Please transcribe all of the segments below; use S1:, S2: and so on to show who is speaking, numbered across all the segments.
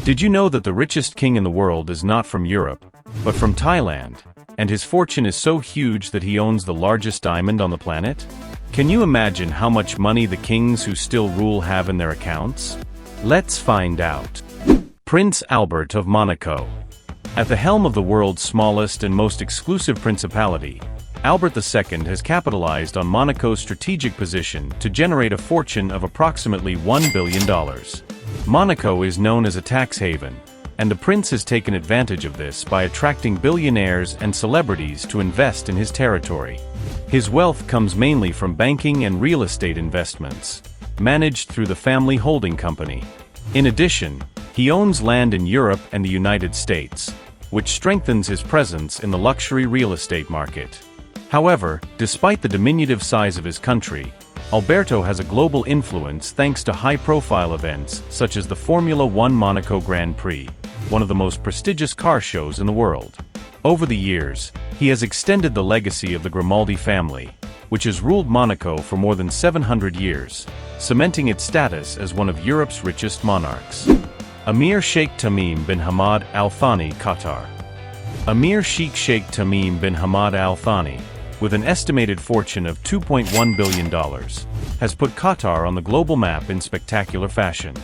S1: Did you know that the richest king in the world is not from Europe, but from Thailand, and his fortune is so huge that he owns the largest diamond on the planet? Can you imagine how much money the kings who still rule have in their accounts? Let's find out. Prince Albert of Monaco. At the helm of the world's smallest and most exclusive principality, Albert II has capitalized on Monaco's strategic position to generate a fortune of approximately $1 billion. Monaco is known as a tax haven, and the prince has taken advantage of this by attracting billionaires and celebrities to invest in his territory. His wealth comes mainly from banking and real estate investments, managed through the family holding company. In addition, he owns land in Europe and the United States, which strengthens his presence in the luxury real estate market. However, despite the diminutive size of his country, Alberto has a global influence thanks to high-profile events such as the Formula One Monaco Grand Prix, one of the most prestigious car shows in the world. Over the years, he has extended the legacy of the Grimaldi family, which has ruled Monaco for more than 700 years, cementing its status as one of Europe's richest monarchs. Emir Sheikh Tamim bin Hamad Al Thani, Qatar. Emir Sheikh Tamim bin Hamad Al Thani, with an estimated fortune of $2.1 billion, has put Qatar on the global map in spectacular fashion.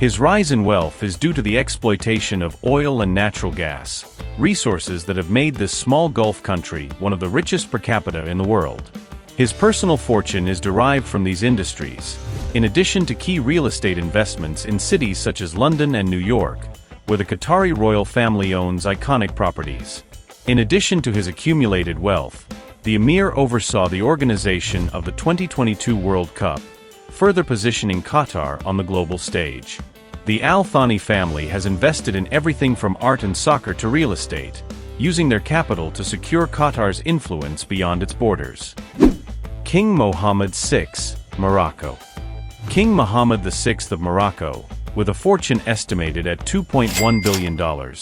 S1: His rise in wealth is due to the exploitation of oil and natural gas, resources that have made this small Gulf country one of the richest per capita in the world. His personal fortune is derived from these industries, in addition to key real estate investments in cities such as London and New York, where the Qatari royal family owns iconic properties. In addition to his accumulated wealth, the Emir oversaw the organization of the 2022 World Cup, further positioning Qatar on the global stage. The Al Thani family has invested in everything from art and soccer to real estate, using their capital to secure Qatar's influence beyond its borders. King Mohammed VI, Morocco. King Mohammed VI of Morocco, with a fortune estimated at $2.1 billion,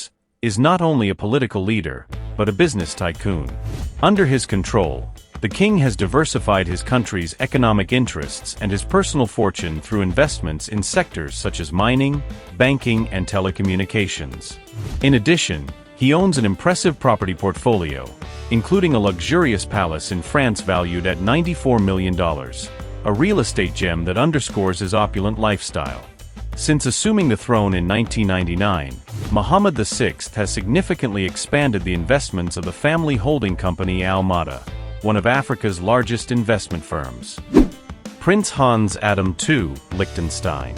S1: is not only a political leader, but a business tycoon. Under his control, the king has diversified his country's economic interests and his personal fortune through investments in sectors such as mining, banking, and telecommunications. In addition, he owns an impressive property portfolio, including a luxurious palace in France valued at $94 million, a real estate gem that underscores his opulent lifestyle. Since assuming the throne in 1999, Mohammed VI has significantly expanded the investments of the family holding company Al Mada, one of Africa's largest investment firms. Prince Hans Adam II, Liechtenstein.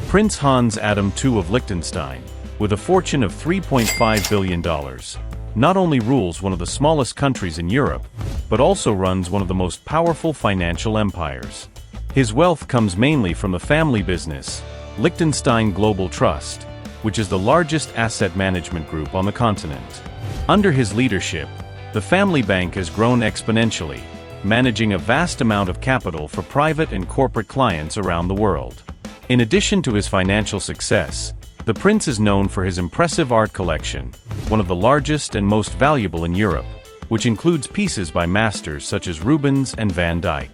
S1: Prince Hans Adam II of Liechtenstein, with a fortune of $3.5 billion, not only rules one of the smallest countries in Europe, but also runs one of the most powerful financial empires. His wealth comes mainly from the family business, Liechtenstein Global Trust, which is the largest asset management group on the continent. Under his leadership, the family bank has grown exponentially, managing a vast amount of capital for private and corporate clients around the world. In addition to his financial success, the prince is known for his impressive art collection, one of the largest and most valuable in Europe, which includes pieces by masters such as Rubens and Van Dyck.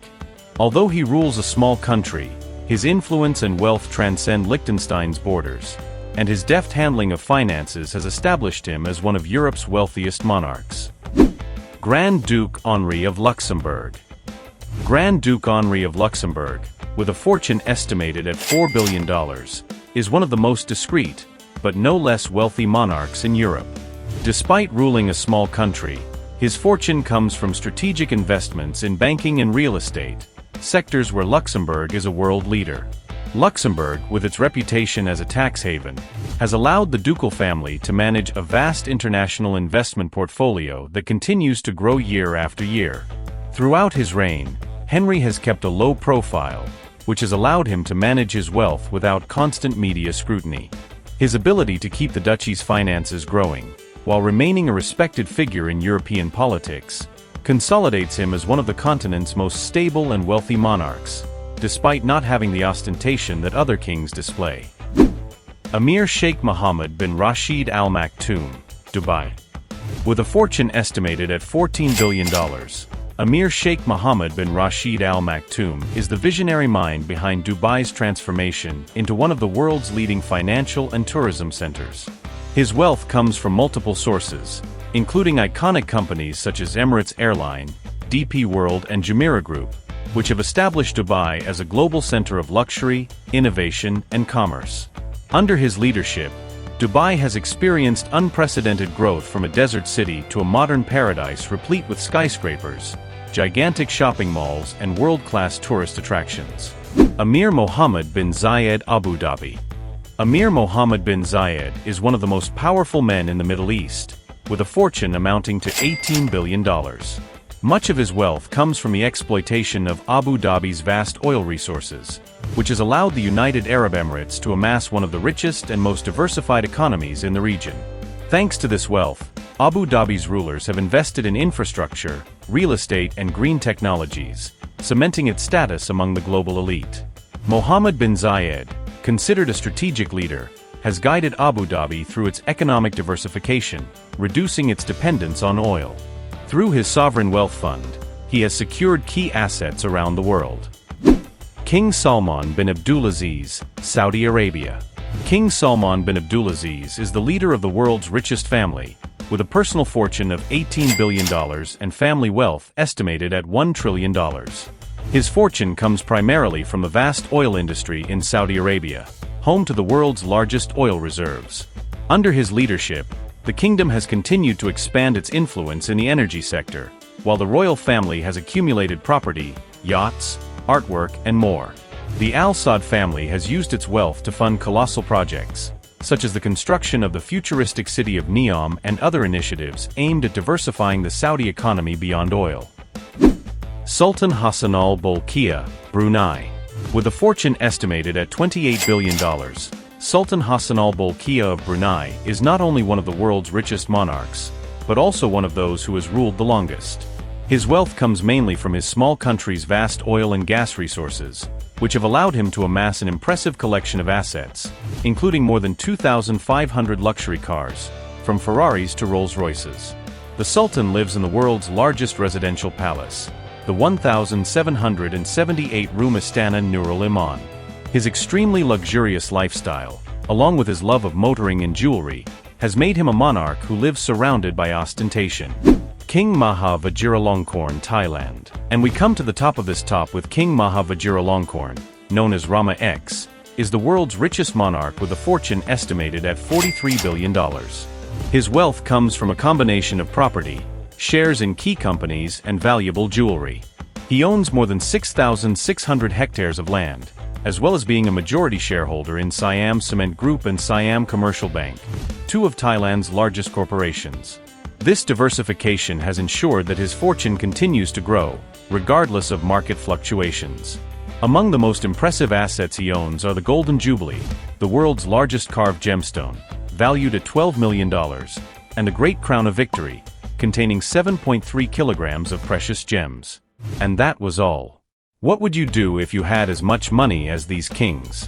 S1: Although he rules a small country, his influence and wealth transcend Liechtenstein's borders, and his deft handling of finances has established him as one of Europe's wealthiest monarchs. Grand Duke Henri of Luxembourg. Grand Duke Henri of Luxembourg, with a fortune estimated at $4 billion, is one of the most discreet, but no less wealthy monarchs in Europe. Despite ruling a small country, his fortune comes from strategic investments in banking and real estate, sectors where Luxembourg is a world leader. Luxembourg, with its reputation as a tax haven, has allowed the ducal family to manage a vast international investment portfolio that continues to grow year after year. Throughout his reign, Henry has kept a low profile, which has allowed him to manage his wealth without constant media scrutiny. His ability to keep the duchy's finances growing, while remaining a respected figure in European politics, consolidates him as one of the continent's most stable and wealthy monarchs, despite not having the ostentation that other kings display. Emir Sheikh Mohammed bin Rashid Al Maktoum, Dubai. With a fortune estimated at $14 billion, Emir Sheikh Mohammed bin Rashid Al Maktoum is the visionary mind behind Dubai's transformation into one of the world's leading financial and tourism centers. His wealth comes from multiple sources, including iconic companies such as Emirates Airline, DP World and Jumeirah Group, which have established Dubai as a global center of luxury, innovation, and commerce. Under his leadership, Dubai has experienced unprecedented growth from a desert city to a modern paradise replete with skyscrapers, gigantic shopping malls, and world-class tourist attractions. Emir Mohammed bin Zayed Abu Dhabi. Emir Mohammed bin Zayed is one of the most powerful men in the Middle East, with a fortune amounting to $18 billion. Much of his wealth comes from the exploitation of Abu Dhabi's vast oil resources, which has allowed the United Arab Emirates to amass one of the richest and most diversified economies in the region. Thanks to this wealth, Abu Dhabi's rulers have invested in infrastructure, real estate and green technologies, cementing its status among the global elite. Mohammed bin Zayed, considered a strategic leader, has guided Abu Dhabi through its economic diversification, reducing its dependence on oil. Through his sovereign wealth fund, he has secured key assets around the world. King Salman bin Abdulaziz, Saudi Arabia. King Salman bin Abdulaziz is the leader of the world's richest family, with a personal fortune of $18 billion and family wealth estimated at $1 trillion. His fortune comes primarily from the vast oil industry in Saudi Arabia, home to the world's largest oil reserves. Under his leadership, the kingdom has continued to expand its influence in the energy sector, while the royal family has accumulated property, yachts, artwork, and more. The Al Saud family has used its wealth to fund colossal projects, such as the construction of the futuristic city of Neom and other initiatives aimed at diversifying the Saudi economy beyond oil. Sultan Hassan Al Bolkiah, Brunei. With a fortune estimated at $28 billion, Sultan Hassan Al Bolkiah of Brunei is not only one of the world's richest monarchs, but also one of those who has ruled the longest. His wealth comes mainly from his small country's vast oil and gas resources, which have allowed him to amass an impressive collection of assets, including more than 2,500 luxury cars, from Ferraris to Rolls-Royces. The Sultan lives in the world's largest residential palace, the 1,778-room Istana Nurul Iman. His extremely luxurious lifestyle, along with his love of motoring and jewelry, has made him a monarch who lives surrounded by ostentation. King Maha Vajiralongkorn, Thailand. And we come to the top of this top with King Maha Vajiralongkorn, known as Rama X, is the world's richest monarch with a fortune estimated at $43 billion. His wealth comes from a combination of property, shares in key companies, and valuable jewelry. He owns more than 6,600 hectares of land, as well as being a majority shareholder in Siam Cement Group and Siam Commercial Bank, two of Thailand's largest corporations. This diversification has ensured that his fortune continues to grow, regardless of market fluctuations. Among the most impressive assets he owns are the Golden Jubilee, the world's largest carved gemstone, valued at $12 million, and the Great Crown of Victory, containing 7.3 kilograms of precious gems. And that was all. What would you do if you had as much money as these kings?